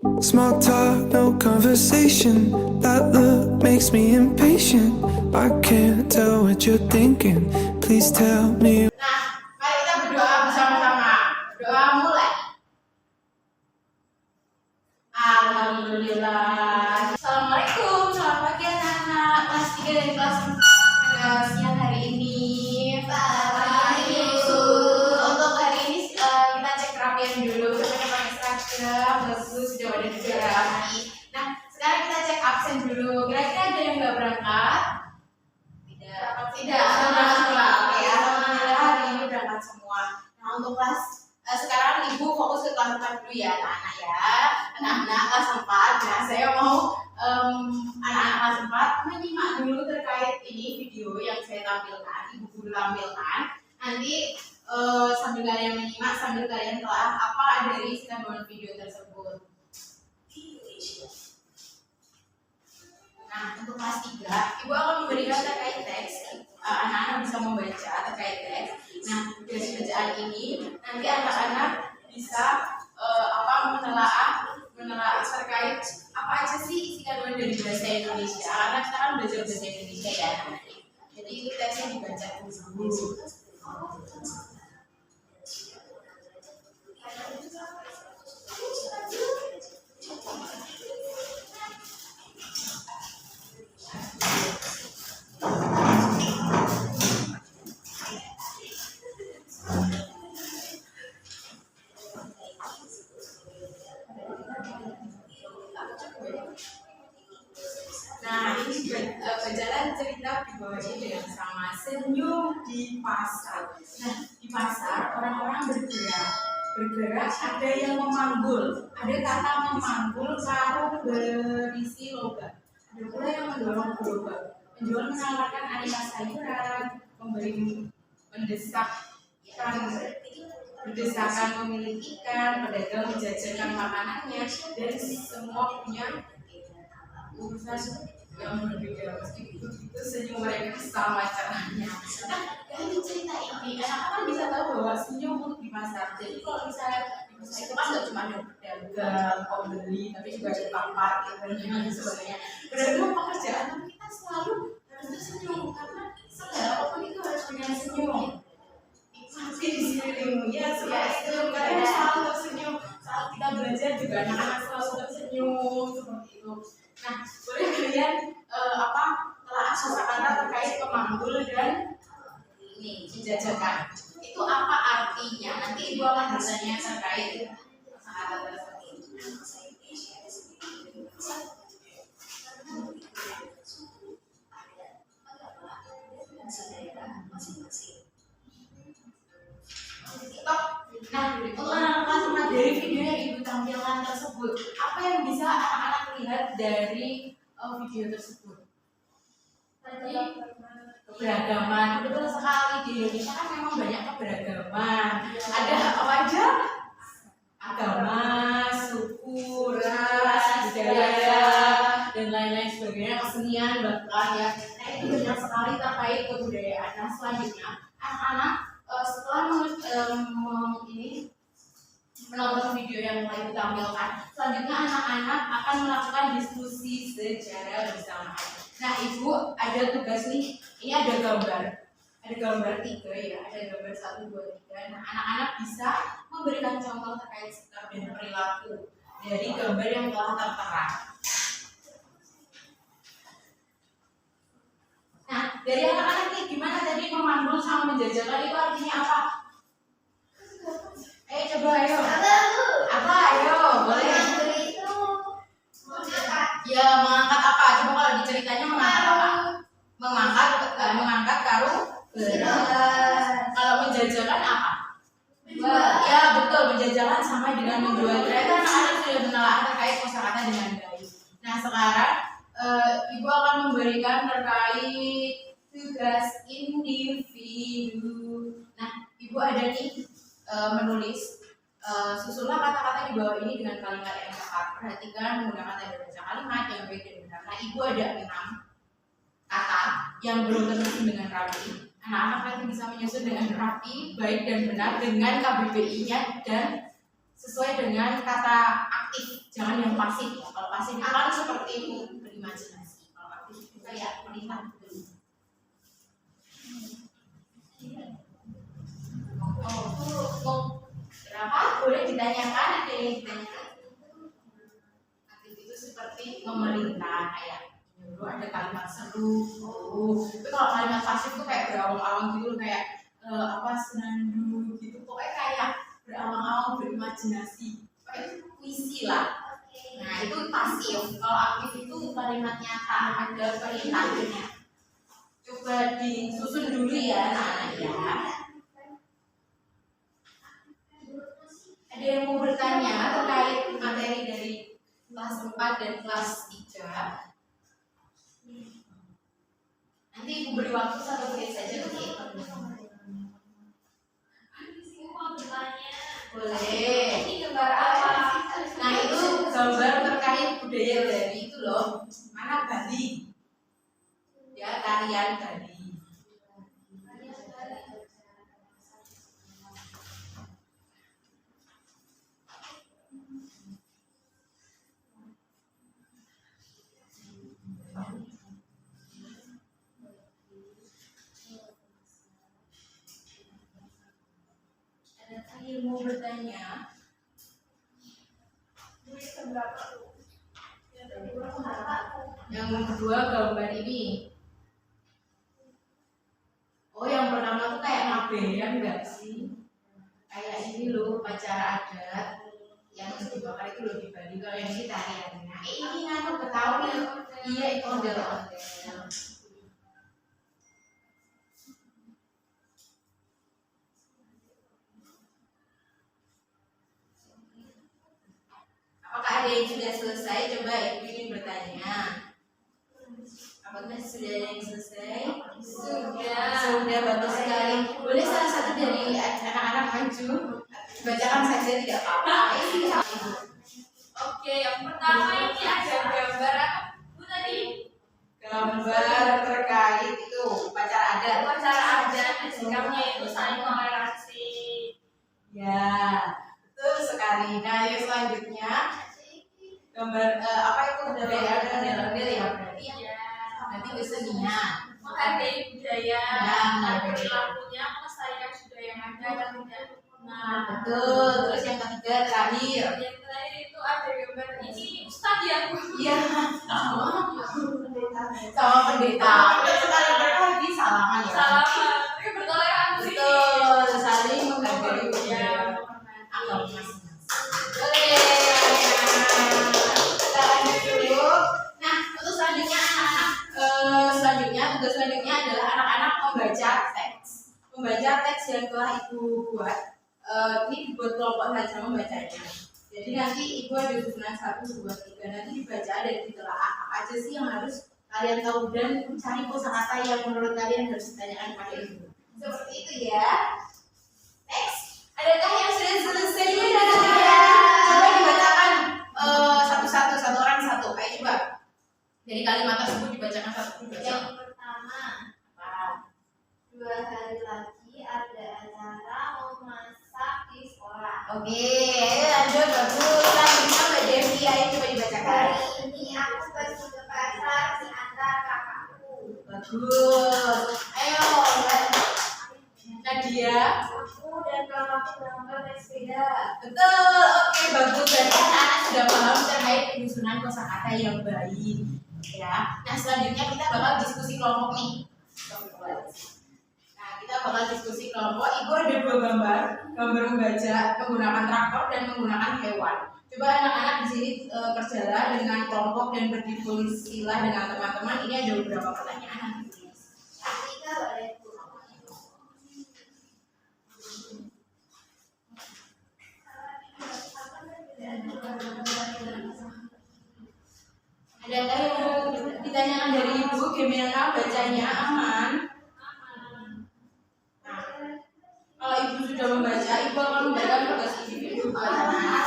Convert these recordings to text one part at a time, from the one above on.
Small talk, no conversation. That look makes me impatient. I can't tell what you're thinking. Please tell me. Nah, mari kita berdoa bersama-sama. Doa mulai. Alhamdulillah. Assalamualaikum, selamat pagi anak-anak kelas 3 dan kelas 4 pada siang hari ini. Untuk hari ini kita cek kerapian dulu. Kita pakai seragam, bagus, sudah pada rapi. Nah, sekarang kita cek absen dulu. Kira-kira ada yang nggak berangkat? Tidak, berangkat semua. Oke, alhamdulillah hari ini berangkat semua. Nah, untuk kelas sekarang ibu fokus ke kelas 4 dulu ya anak-anak ya. Anak-anak kelas 4. Nah, saya mau anak-anak kelas 4 menyimak dulu terkait ini video yang saya tampilkan, ibu guru tampilkan. Nanti sambil kalian menyimak, sambil kalian telah apa dari isi kandungan video tersebut. Nah, untuk kelas 3, ibu akan memberikan terkait teks. Anak-anak bisa membaca terkait teks. Nah, dari bacaan ini nanti anak-anak bisa menelaah terkait apa aja sih isi kandungan dari bahasa Indonesia. Karena kita kan belajar bahasa Indonesia ya. Jadi itu teksnya dibaca dulu. Nah, ini berjalan cerita di bawah ini dengan sama senyum di pasar. Nah, di pasar orang-orang bergerak ada yang memanggul, ada kata memanggul karung berisi logam, ada pula yang mendorong gerobak. Penjual menawarkan aneka sayuran, berdesakan memilih ikan, pedagang menjajakan makanannya, dan semua punya urusan yang berbeda. Meski begitu senyum mereka sama caranya. Nah, dari cerita ini anak-anak bisa tahu bahwa senyum untuk di pasar. Jadi kalau misalnya di pasar itu kan nggak cuma ada pedagang, pembeli, tapi juga ada tukang parkir dan sebagainya. Beragam pekerjaan, tapi kita selalu harus tersenyum karena segala apapun itu harus dengan senyum. Pasti di sekelilingmu ya, senyum karena selalu tersenyum. Saat kita belajar juga anak-anak selalu tersenyum seperti itu. Nah, boleh kalian telah kosakata terkait pemanggul dan ini menjajakan. Itu apa artinya? Nanti ibu akan bertanya terkait kosakata tersebut. Nah, untuk anak-anak kelas 4 dari video yang ibu tampilkan tersebut, apa yang bisa anak-anak lihat dari video tersebut? Tadi keberagaman, betul sekali. Di Indonesia kan memang banyak keberagaman. Ada apa aja? Agama, suku, ras, budaya, dan lain-lain sebagainya, kesenian bahkan ya. Nah, itu banyak sekali terkait kebudayaan. Nah, selanjutnya anak-anak setelah menonton video yang mulai ditampilkan, selanjutnya anak-anak akan melakukan diskusi secara bersamaan. Nah, ibu ada tugas nih, ini ada gambar 3 ya, ada gambar 1, 2, 3. Nah, anak-anak bisa memberikan contoh terkait sikap dan perilaku dari gambar yang telah tertera. Nah, dari anak-anak nih, gimana tadi memanggul sama menjajakan itu artinya apa? Coba ayo. Apa? Ayo, boleh. Ya, mengangkat apa? Coba kalau di ceritanya mengangkat apa? Mengangkat karung beras. Kalau menjajakan apa? Ya, betul, menjajakan sama dengan menjual. Ternyata anak-anak sudah menelaah terkait kosakata dengan baik. Nah, sekarang ibu akan memberikan terkait tugas individu. Nah, ibu ada nih menulis susunlah kata-kata di bawah ini dengan kalimat yang tepat. Perhatikan menggunakan tanda baca kalimat yang baik dan benar. Nah, ibu ada 6 kata yang belum tersusun dengan rapi. Anak-anak nanti bisa menyusun dengan rapi, baik dan benar dengan KBBI-nya dan sesuai dengan kata aktif, jangan yang pasif. Kalau pasif itu kan seperti berimajinasi, kalau aktif itu kayak melihat dulu. Kenapa? Boleh ditanyakan, ada yang ditanyakan. Aktif itu seperti memerintah, kayak dulu ada kalimat seru. Tapi kalau kalimat pasif itu kayak berawang-awang gitu, kayak senandung gitu. Pokoknya kayak berawang-awang, berimajinasi. Kayak itu puisi lah. Nah itu pasif. Kalau aktif itu kalimat nyata, ada perintahnya. Coba disusun dulu ya, ya. Ada yang mau bertanya terkait materi dari kelas 4 dan kelas 3? Nanti ibu beri waktu 1 menit saja, oke? Boleh. Ini gambar apa? Nah itu gambar terkait budaya Bali itu loh. Mana Bali? Ya, tarian Bali. Yang mau bertanya, yang kedua gambar ini. Oh yang pertama tuh kayak ngabean enggak sih? Kayak ini loh upacara adat yang dibakar itu loh di Bali. Kalau yang ini tariannya. Ini nganu Betawi. Iya itu ondel-ondel. Apakah ada yang sudah selesai? Coba ibu ingin bertanya. Apakah sudah ada yang selesai? Sudah bagus sekali. Boleh salah satu dari anak-anak maju bacakan saja, tidak apa-apa. Oke, yang pertama ini ada gambar apa Bu tadi? Gambar terkait itu upacara adat. Upacara adat dan sikapnya itu saling toleransi. Ya, betul sekali. Nah, yang selanjutnya gambar apa itu ondel-ondel ya berarti ya. Iya. Nanti kesenian. Menghargai budaya, menghargai perilakunya, melestarikan budaya yang ada dan tidak punah. Betul. Terus yang ketiga terakhir. Yang terakhir itu ada gambar ini Ustadz ya Bu? Iya. Sama pendeta. Betul sekali, mereka lagi salaman ya. Salaman, mereka bertoleransi. Betul, saling menghargai budaya. Agama masing-masing. Boleh. Kita lanjut dulu. Nah, untuk selanjutnya anak-anak, tugas selanjutnya adalah anak-anak membaca teks. Membaca teks yang telah ibu buat. Ini dibuat kelompok saja membacanya. Jadi nanti ibu ada susunan 1, 2, 3. Nanti dibaca dan ditelaah apa aja sih yang harus kalian tahu dan cari kosakata yang menurut kalian harus ditanyakan pada ibu. Seperti itu ya. Next, adakah yang sudah selesai? Coba dibacakan satu-satu, satu orang satu. Ayo coba. Dari kalimat tersebut dibacakan satu. Yang pertama, Apa? 2 hari lagi ada acara memasak di sekolah. Oke, ayo lanjut, bagus. Selanjutnya Mbak Devi, ayo coba dibacakan. Hari ini aku pergi ke pasar diantar kakakku. Bagus. Ayo Mbak Nadia. Aku dan kakakku berangkat naik sepeda. Betul, oke bagus. Berarti anak-anak sudah paham terkait penyusunan kosakata yang baik. Ya. Nah selanjutnya kita bakal diskusi kelompok nih. Nah kita bakal diskusi kelompok. Ibu ada 2 gambar, gambar membaca menggunakan traktor dan menggunakan hewan. Coba anak-anak di sini kerjalah dengan kelompok dan berdiskusilah dengan teman-teman. Ini ada beberapa pertanyaan nanti tulis. Ketika boleh Bu. Adakah yang mau ditanyakan dari ibu? Gimana bacanya? Aman? Nah, kalau ibu sudah membaca, ibu akan memberikan tugas individu buat anak.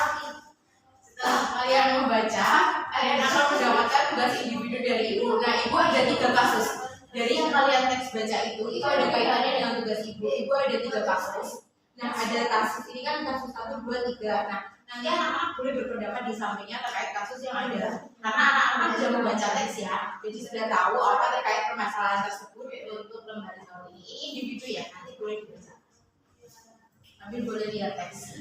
Setelah kalian membaca, kalian akan mendapatkan tugas individu dari ibu. Nah, ibu ada 3 kasus. Dari yang kalian teks baca itu ada kaitannya dengan tugas ibu. Ibu ada 3 kasus. Nah, ada kasus ini kan kasus 1, 2, 3. Nah, Nanti anak-anak boleh berpendapat di sampingnya terkait kasus yang ada. Karena anak-anak sudah membaca teks ya, jadi sudah tahu apa terkait permasalahan tersebut untuk lembaga tahun ini. Ini individu ya, nanti boleh dibaca. Tapi boleh lihat teks.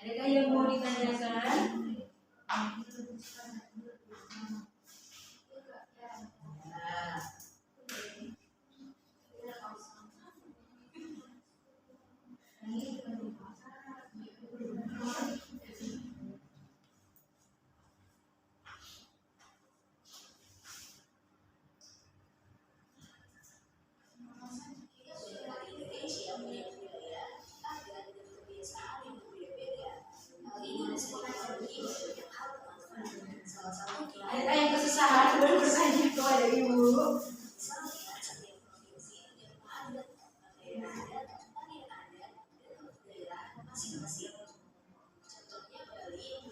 Adakah yang mau ditanyakan? Adakah yang kesusahan boleh bertanya kepada ibu?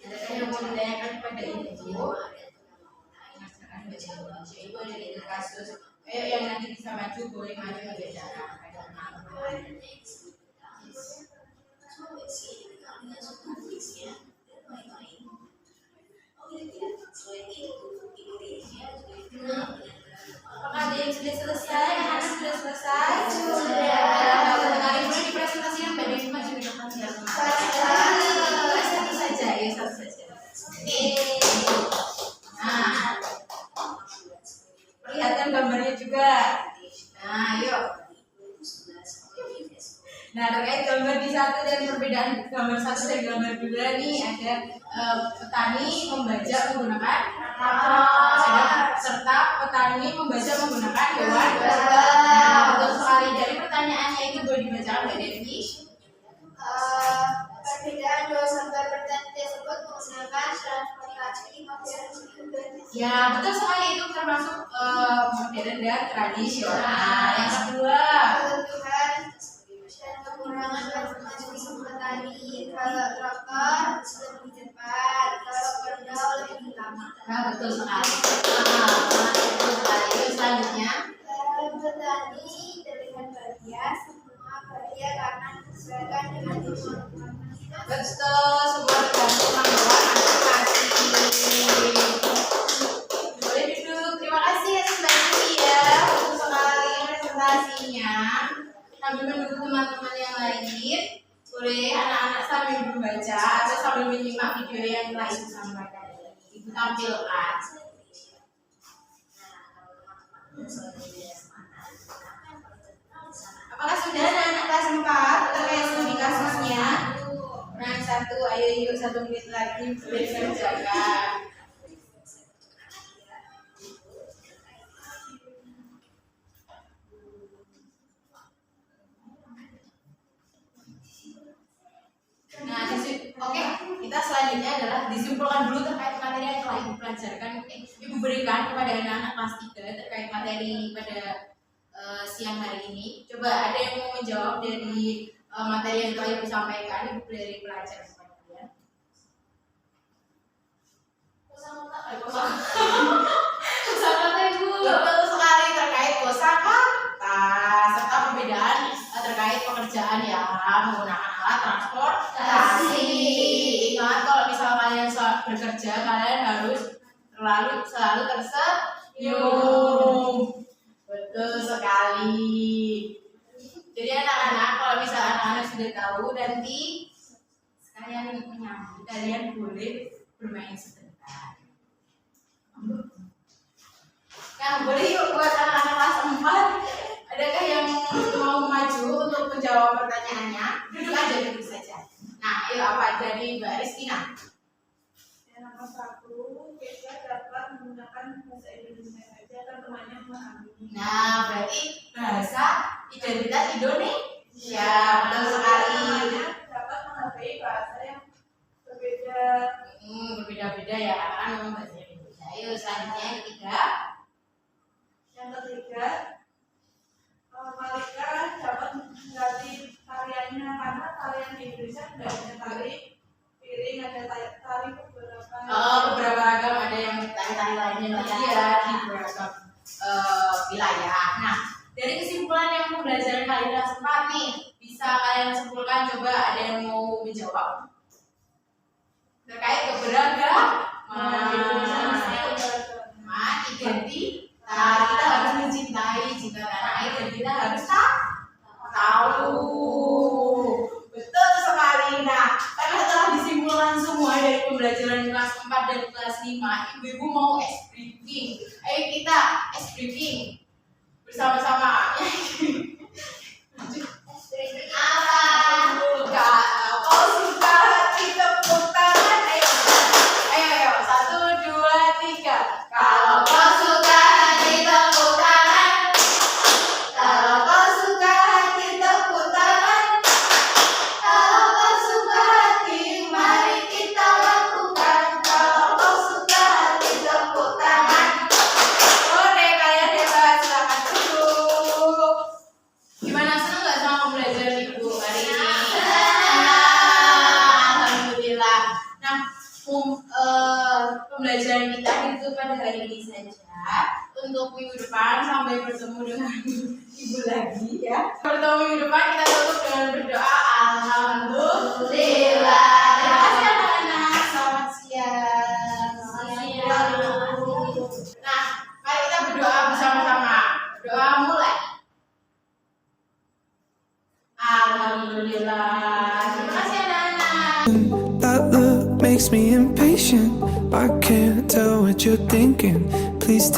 Adakah yang mau ditanyakan kepada ibu? Ibu ada di kasus. Ayo yang nanti bisa maju boleh maju membedakan. Apakah ada yang sudah selesai? Anak sudah selesai? Sudah. Hari boleh dipresentasikan Mbak Devi maju ke depan ya. Satu saja ya, satu saja. Nah, perlihatkan gambarnya juga. Nah, yuk. Nah, terkait gambar di satu dan perbedaan gambar satu dan gambar dua nih ada petani membaca menggunakan serta petani membaca menggunakan hewan. Nah, betul sekali. Dari pertanyaannya itu boleh dibacakan Mbak Devi. Perbedaan dua sumber bertani tersebut menggunakan transportasi modern. Ya, betul sekali itu termasuk modern dan tradisional. Yang kedua, Kebutuhan dan kekurangan transportasi petani. Kalau traktor lebih cepat, kalau kerbau lebih lama. nah betul sekali. Betul sekali. Itu selanjutnya. Petani terlihat bahagia, semua bahagia karena disesuaikan dengan kebutuhan. Betul, semua tergantung mengawal antisipasi. Boleh duduk. Terima kasih atas Mbak Devi ya. Betul sekali presentasinya. Sambil menunggu teman-teman yang lain, boleh anak-anak sambil membaca atau sambil menyimak video yang telah Ibu sampaikan. Ibu tampilkan. Apakah sudah anak-anak kelas 4 terkait studi kasusnya? Nah, satu, ayo yuk 1 menit lagi boleh dikerjakan. Nah, oke, kita selanjutnya adalah disimpulkan dulu terkait materi yang telah Ibu pelajarkan, Ibu berikan kepada anak-anak kelas 3 terkait materi pada siang hari ini. Coba ada yang mau menjawab dari materi yang telah Ibu sampaikan, Ibu dari pelajar kepada kalian. Kosakata Ibu. Betul sekali terkait kosakata serta perbedaan terkait pekerjaan yang menggunakan alat transportasi. Ingat kalau misal kalian bekerja, kalian harus selalu tersenyum. Betul sekali. Jadi anak-anak, kalau misal anak-anak sudah tahu, nanti sekalian menyambut, kalian boleh bermain sebentar. Nah, boleh yuk buat anak-anak kelas 4. Adakah yang mau maju untuk menjawab pertanyaannya? Duduk aja, duduk saja. Nah, ayo apa dari Mbak Rizkina? Yang nomor 1, kita dapat menggunakan bahasa Indonesia saja kan temannya memahami. Nah, berarti bahasa identitas Indonesia. Betul sekali. Dapat menghargai bahasa yang berbeda. Berbeda-beda ya, karena memang bahasa Indonesia. Ayo selanjutnya yang ketiga. Yang ketiga, Malika dapat mengganti tariannya karena tarian di Indonesia tidak hanya tari piring, ada tari beberapa. Beberapa ragam, ada yang tari-tari lainnya lagi ya di beberapa wilayah. Nah, dari kesimpulan yang pembelajaran kali di kelas 4 nih. Bisa kalian simpulkan, coba ada yang mau menjawab terkait keberagaman. Identitas, kita harus mencintai cinta tanah air dan kita harus tahu. Betul sekali. Nah, karena telah disimpulkan semua dari pembelajaran kelas 4 dan kelas 5, ibu-ibu mau ice briefing. Ayo kita ice briefing bersama-sama. Kau suka hati tepuk tangan. Ayo, 1, 2, 3. Kalau kau suka hati tepuk tangan. Kalau kau suka hati tepuk tangan. Kalau kau suka hati, mari kita lakukan. Kalau kau suka hati tepuk tangan. Oke, kalian hebat, silakan duduk. Gimana, senang nggak sama pembelajaran ibu hari ini? Alhamdulillah. Nah, pembelajaran kita itu pada hari ini saja. Untuk minggu depan sampai bertemu dengan ibu lagi ya. Bertemu minggu depan kita tutup dengan berdoa. Alhamdulillah. Terima kasih anak-anak. Selamat siang. Nah, mari kita berdoa bersama-sama. Doa mulai. Alhamdulillah. Terima kasih anak-anak. That look makes me impatient. I can't tell what you're thinking. Please